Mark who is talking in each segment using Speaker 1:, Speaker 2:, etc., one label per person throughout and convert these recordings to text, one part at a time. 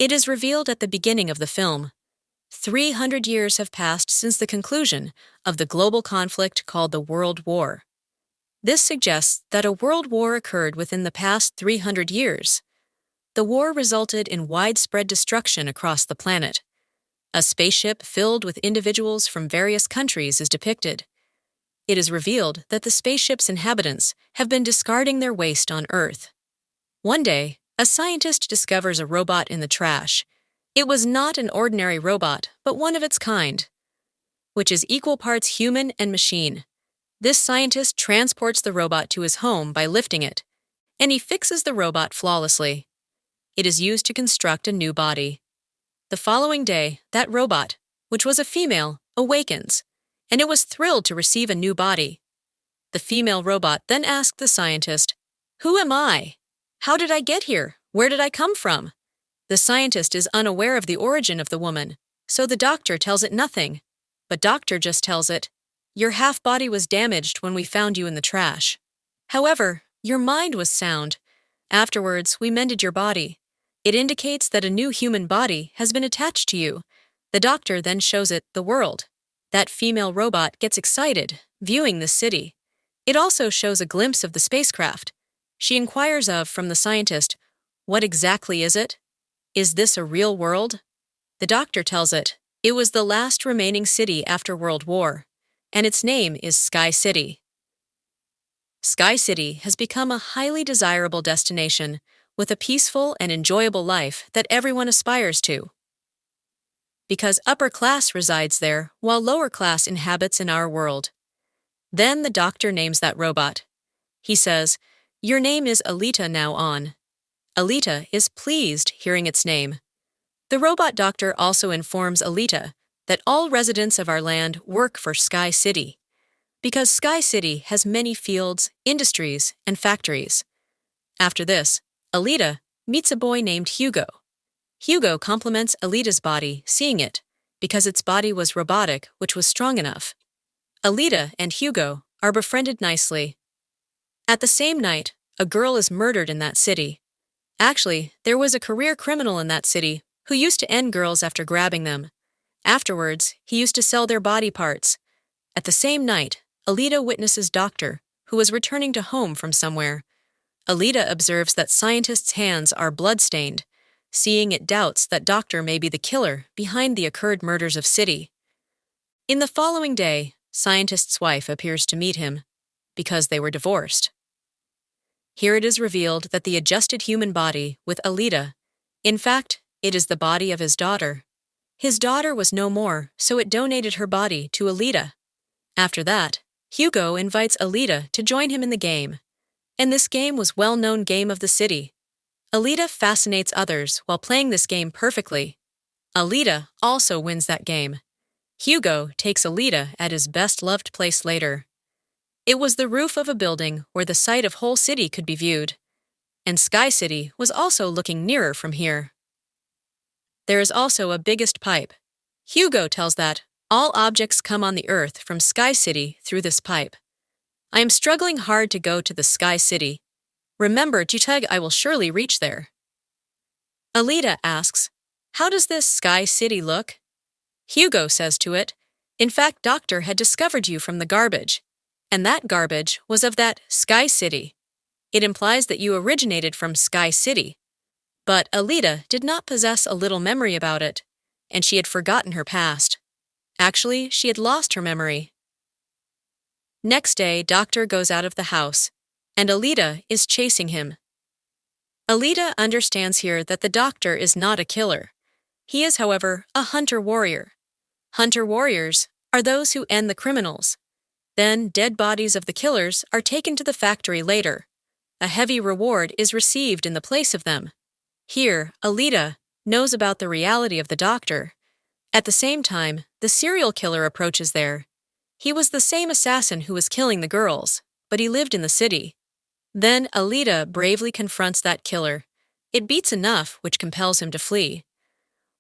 Speaker 1: It is revealed at the beginning of the film. 300 years have passed since the conclusion of the global conflict called the World War. This suggests that a world war occurred within the past 300 years. The war resulted in widespread destruction across the planet. A spaceship filled with individuals from various countries is depicted. It is revealed that the spaceship's inhabitants have been discarding their waste on Earth. One day, a scientist discovers a robot in the trash. It was not an ordinary robot, but one of its kind, which is equal parts human and machine. This scientist transports the robot to his home by lifting it, and he fixes the robot flawlessly. It is used to construct a new body. The following day, that robot, which was a female, awakens, and it was thrilled to receive a new body. The female robot then asked the scientist, "Who am I? How did I get here? Where did I come from?" The scientist is unaware of the origin of the woman, so the doctor tells it nothing. But doctor just tells it, "Your half-body was damaged when we found you in the trash. However, your mind was sound. Afterwards, we mended your body. It indicates that a new human body has been attached to you." The doctor then shows it the world. That female robot gets excited, viewing the city. It also shows a glimpse of the spacecraft. She inquires from the scientist, "What exactly is it? Is this a real world?" The doctor tells it was the last remaining city after World War, and its name is Sky City. Sky City has become a highly desirable destination with a peaceful and enjoyable life that everyone aspires to. Because upper class resides there while lower class inhabits in our world. Then the doctor names that robot. He says, "Your name is Alita now on." Alita is pleased hearing its name. The robot doctor also informs Alita that all residents of our land work for Sky City, because Sky City has many fields, industries, and factories. After this, Alita meets a boy named Hugo. Hugo compliments Alita's body, seeing it, because its body was robotic, which was strong enough. Alita and Hugo are befriended nicely. At the same night, a girl is murdered in that city. Actually, there was a career criminal in that city who used to end girls after grabbing them. Afterwards, he used to sell their body parts. At the same night, Alita witnesses Doctor, who was returning to home from somewhere. Alita observes that scientists' hands are blood-stained. Seeing it, doubts that Doctor may be the killer behind the occurred murders of City. In the following day, scientist's wife appears to meet him, because they were divorced. Here it is revealed that the adjusted human body with Alita, in fact, it is the body of his daughter. His daughter was no more, so it donated her body to Alita. After that, Hugo invites Alita to join him in the game. And this game was well-known game of the city. Alita fascinates others while playing this game perfectly. Alita also wins that game. Hugo takes Alita at his best-loved place later. It was the roof of a building where the sight of whole city could be viewed. And Sky City was also looking nearer from here. There is also a biggest pipe. Hugo tells that all objects come on the Earth from Sky City through this pipe. I am struggling hard to go to the Sky City. Remember, Juteg, I will surely reach there. Alita asks, "How does this Sky City look?" Hugo says to it, "In fact, Doctor had discovered you from the garbage, and that garbage was of that Sky City. It implies that you originated from Sky City." But Alita did not possess a little memory about it, and she had forgotten her past. Actually, she had lost her memory. Next day, Doctor goes out of the house, and Alita is chasing him. Alita understands here that the Doctor is not a killer. He is, however, a hunter-warrior. Hunter-warriors are those who end the criminals. Then, dead bodies of the killers are taken to the factory later. A heavy reward is received in the place of them. Here, Alita knows about the reality of the Doctor. At the same time, the serial killer approaches there. He was the same assassin who was killing the girls, but he lived in the city. Then Alita bravely confronts that killer. It beats enough, which compels him to flee,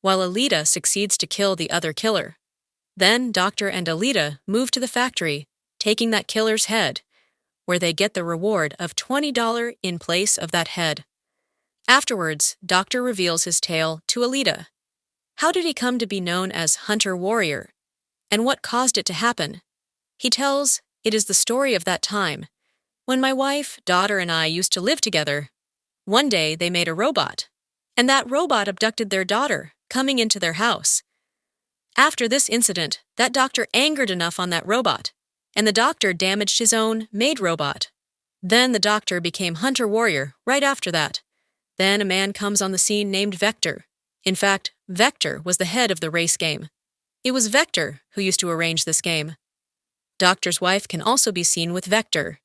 Speaker 1: while Alita succeeds to kill the other killer. Then Doctor and Alita move to the factory, taking that killer's head, where they get the reward of $20 in place of that head. Afterwards, Doctor reveals his tale to Alita. How did he come to be known as Hunter Warrior? And what caused it to happen? He tells, it is the story of that time, when my wife, daughter, and I used to live together. One day they made a robot, and that robot abducted their daughter, coming into their house. After this incident, that doctor angered enough on that robot, and the doctor damaged his own made robot. Then the doctor became Hunter Warrior right after that. Then a man comes on the scene named Vector. In fact, Vector was the head of the race game. It was Vector who used to arrange this game. Doctor's wife can also be seen with Vector.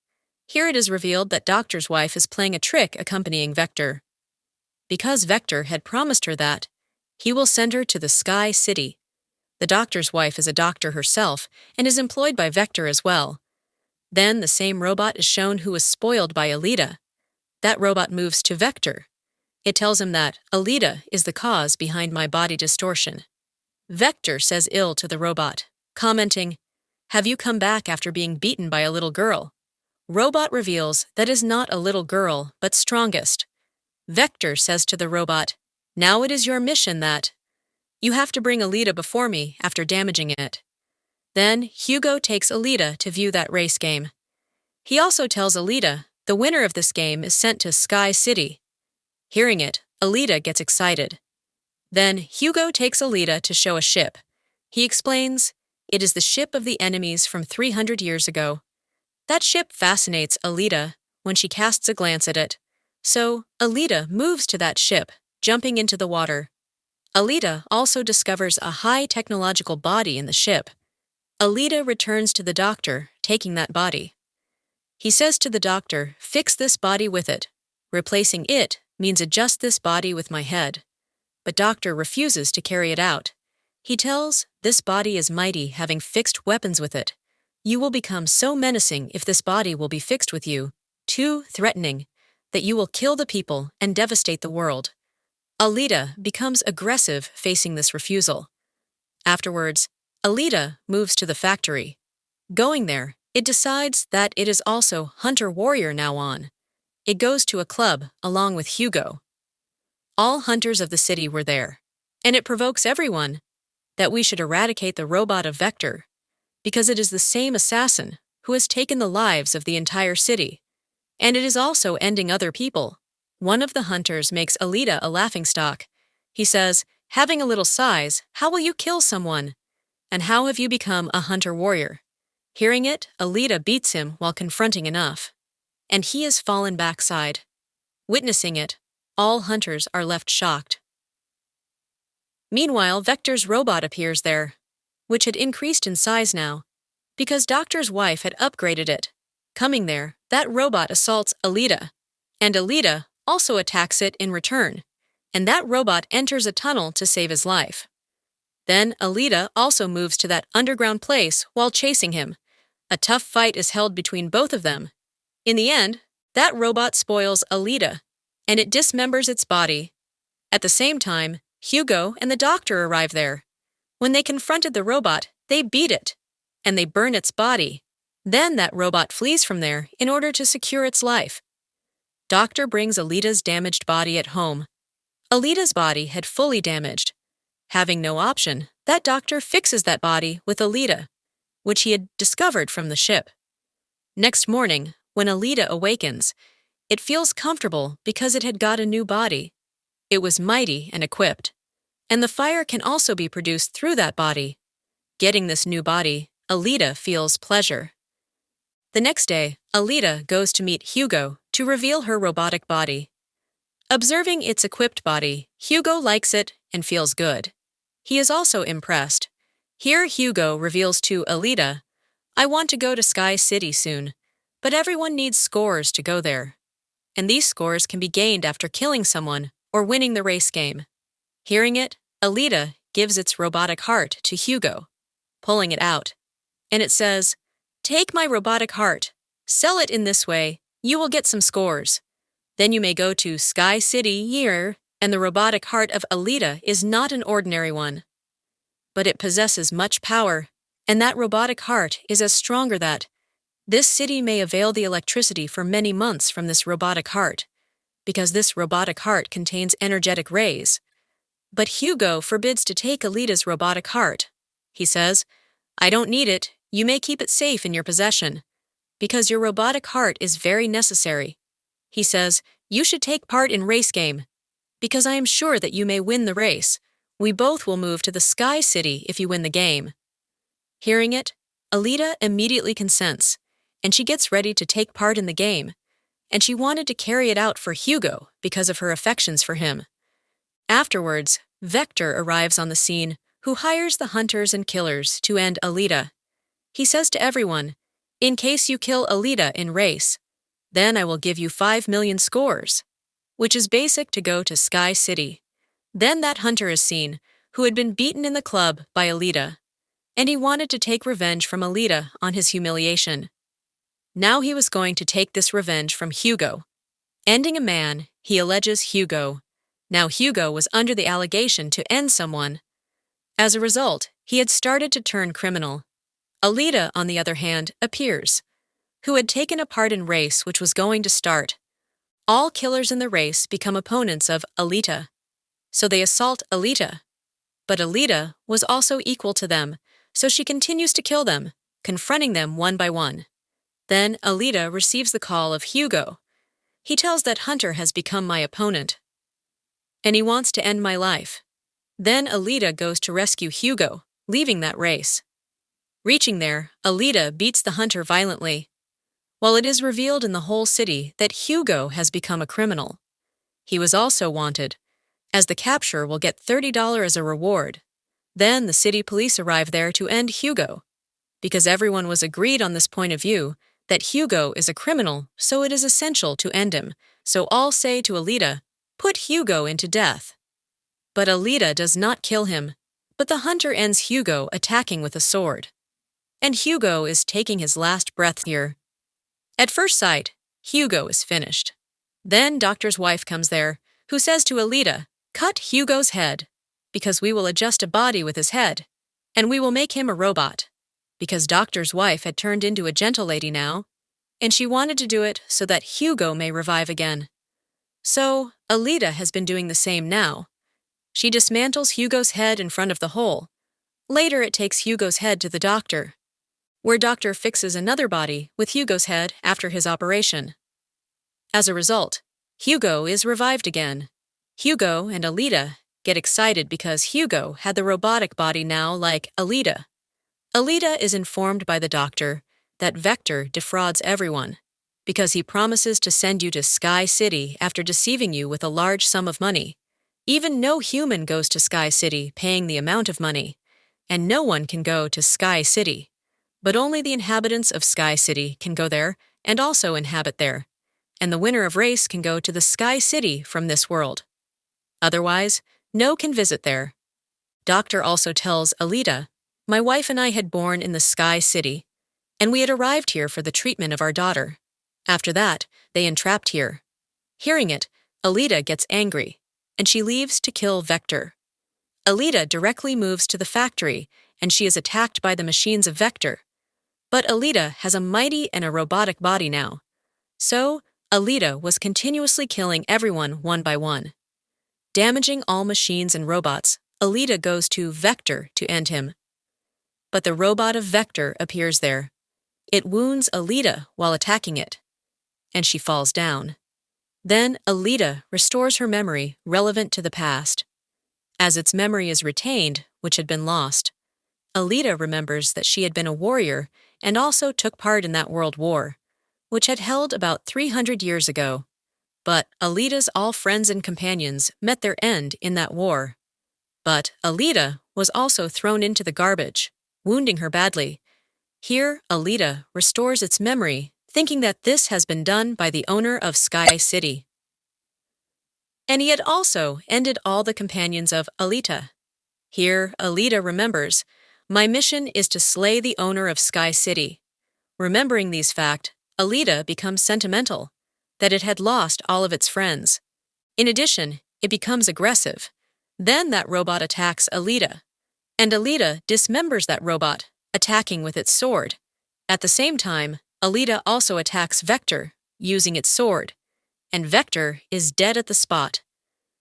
Speaker 1: Here it is revealed that Doctor's wife is playing a trick accompanying Vector. Because Vector had promised her that, he will send her to the Sky City. The doctor's wife is a doctor herself and is employed by Vector as well. Then the same robot is shown who was spoiled by Alita. That robot moves to Vector. It tells him that Alita is the cause behind my body distortion. Vector says ill to the robot, commenting, "Have you come back after being beaten by a little girl?" Robot reveals that is not a little girl, but strongest. Vector says to the robot, "Now it is your mission that you have to bring Alita before me after damaging it." Then Hugo takes Alita to view that race game. He also tells Alita the winner of this game is sent to Sky City. Hearing it, Alita gets excited. Then Hugo takes Alita to show a ship. He explains, it is the ship of the enemies from 300 years ago. That ship fascinates Alita when she casts a glance at it. So Alita moves to that ship, jumping into the water. Alita also discovers a high technological body in the ship. Alita returns to the doctor, taking that body. He says to the doctor, "Fix this body with it. Replacing it means adjust this body with my head." But doctor refuses to carry it out. He tells, "This body is mighty, having fixed weapons with it. You will become so menacing if this body will be fixed with you, too threatening, that you will kill the people and devastate the world." Alita becomes aggressive facing this refusal. Afterwards, Alita moves to the factory. Going there, it decides that it is also Hunter Warrior now on. It goes to a club along with Hugo. All hunters of the city were there, and it provokes everyone that we should eradicate the robot of Vector, because it is the same assassin who has taken the lives of the entire city, and it is also ending other people. One of the hunters makes Alita a laughingstock. He says, "Having a little size, how will you kill someone? And how have you become a Hunter Warrior?" Hearing it, Alita beats him while confronting enough, and he is fallen backside. Witnessing it, all hunters are left shocked. Meanwhile, Vector's robot appears there, which had increased in size now, because Doctor's wife had upgraded it. Coming there, that robot assaults Alita, and Alita also attacks it in return, and that robot enters a tunnel to save his life. Then Alita also moves to that underground place while chasing him. A tough fight is held between both of them. In the end, that robot spoils Alita, and it dismembers its body. At the same time, Hugo and the doctor arrive there. When they confronted the robot, they beat it, and they burn its body. Then that robot flees from there in order to secure its life. Doctor brings Alita's damaged body at home. Alita's body had fully damaged. Having no option, that doctor fixes that body with Alita, which he had discovered from the ship. Next morning, when Alita awakens, it feels comfortable because it had got a new body. It was mighty and equipped, and the fire can also be produced through that body. Getting this new body, Alita feels pleasure. The next day, Alita goes to meet Hugo to reveal her robotic body. Observing its equipped body, Hugo likes it and feels good. He is also impressed. Here Hugo reveals to Alita, "I want to go to Sky City soon, but everyone needs scores to go there. And these scores can be gained after killing someone or winning the race game." Hearing it, Alita gives its robotic heart to Hugo, pulling it out. And it says, "Take my robotic heart. Sell it in this way. You will get some scores. Then you may go to Sky City here," and the robotic heart of Alita is not an ordinary one, but it possesses much power, and that robotic heart is as stronger that this city may avail the electricity for many months from this robotic heart. because this robotic heart contains energetic rays. But Hugo forbids to take Alita's robotic heart. He says, "I don't need it. You may keep it safe in your possession, because your robotic heart is very necessary." He says, "You should take part in race game, because I am sure that you may win the race. We both will move to the Sky City if you win the game." Hearing it, Alita immediately consents, and she gets ready to take part in the game, and she wanted to carry it out for Hugo because of her affections for him. Afterwards, Vector arrives on the scene, who hires the hunters and killers to end Alita. He says to everyone, "In case you kill Alita in race, then I will give you 5 million scores," which is basic to go to Sky City. Then that hunter is seen, who had been beaten in the club by Alita, and he wanted to take revenge from Alita on his humiliation. Now he was going to take this revenge from Hugo. Ending a man, he alleges Hugo. Now Hugo was under the allegation to end someone. As a result, he had started to turn criminal. Alita, on the other hand, appears, who had taken a part in race which was going to start. All killers in the race become opponents of Alita, so they assault Alita. But Alita was also equal to them, so she continues to kill them, confronting them one by one. Then Alita receives the call of Hugo. He tells that Hunter has become my opponent, and he wants to end my life. Then Alita goes to rescue Hugo, leaving that race. Reaching there, Alita beats the hunter violently, while it is revealed in the whole city that Hugo has become a criminal. He was also wanted, as the capture will get $30 as a reward. Then the city police arrive there to end Hugo, because everyone was agreed on this point of view that Hugo is a criminal, so it is essential to end him. So all say to Alita, "Put Hugo into death." But Alita does not kill him, but the hunter ends Hugo attacking with a sword. And Hugo is taking his last breath here. At first sight, Hugo is finished. Then Doctor's wife comes there, who says to Alita, "Cut Hugo's head, because we will adjust a body with his head, and we will make him a robot." Because Doctor's wife had turned into a gentle lady now, and she wanted to do it so that Hugo may revive again. So, Alita has been doing the same now. She dismantles Hugo's head in front of the hole. Later it takes Hugo's head to the doctor, where Doctor fixes another body with Hugo's head after his operation. As a result, Hugo is revived again. Hugo and Alita get excited because Hugo had the robotic body now like Alita. Alita is informed by the doctor that Vector defrauds everyone, because he promises to send you to Sky City after deceiving you with a large sum of money. Even no human goes to Sky City paying the amount of money, and no one can go to Sky City. But only the inhabitants of Sky City can go there and also inhabit there, and the winner of race can go to the Sky City from this world. Otherwise, no can visit there. Doctor also tells Alita, "My wife and I had born in the Sky City, and we had arrived here for the treatment of our daughter. After that, they entrapped here." Hearing it, Alita gets angry, and she leaves to kill Vector. Alita directly moves to the factory, and she is attacked by the machines of Vector. But Alita has a mighty and a robotic body now. So, Alita was continuously killing everyone one by one. Damaging all machines and robots, Alita goes to Vector to end him. But the robot of Vector appears there. It wounds Alita while attacking it, and she falls down. Then Alita restores her memory relevant to the past. As its memory is retained, which had been lost, Alita remembers that she had been a warrior and also took part in that world war, which had held about 300 years ago. But Alita's all friends and companions met their end in that war. But Alita was also thrown into the garbage, wounding her badly. Here, Alita restores its memory, thinking that this has been done by the owner of Sky City. And he had also ended all the companions of Alita. Here, Alita remembers, "My mission is to slay the owner of Sky City." Remembering these facts, Alita becomes sentimental, that it had lost all of its friends. In addition, it becomes aggressive. Then that robot attacks Alita, and Alita dismembers that robot, attacking with its sword. At the same time, Alita also attacks Vector, using its sword. and Vector is dead at the spot.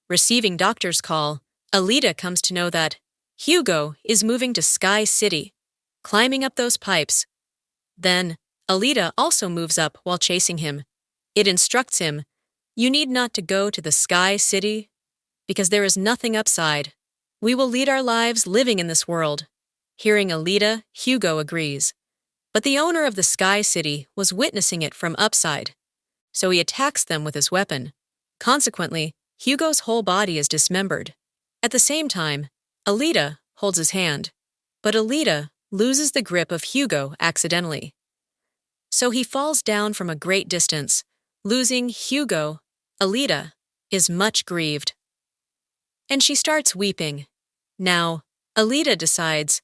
Speaker 1: Receiving doctor's call, Alita comes to know that Hugo is moving to Sky City, climbing up those pipes. Then, Alita also moves up while chasing him. It instructs him, "You need not to go to the Sky City, because there is nothing upside. We will lead our lives living in this world." Hearing Alita, Hugo agrees. But the owner of the Sky City was witnessing it from upside, so he attacks them with his weapon. Consequently, Hugo's whole body is dismembered. At the same time, Alita holds his hand, but Alita loses the grip of Hugo accidentally. So he falls down from a great distance. Losing Hugo, Alita is much grieved. And she starts weeping. Now, Alita decides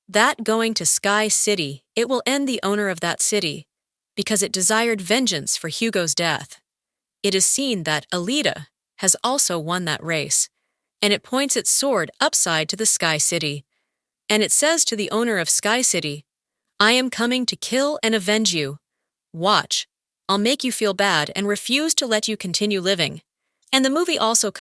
Speaker 1: that going to Sky City, it will end the owner of that city, because it desired vengeance for Hugo's death. It is seen that Alita has also won that race, and it points its sword upside to the Sky City. And it says to the owner of Sky City, "I am coming to kill and avenge you. Watch, I'll make you feel bad and refuse to let you continue living." And the movie also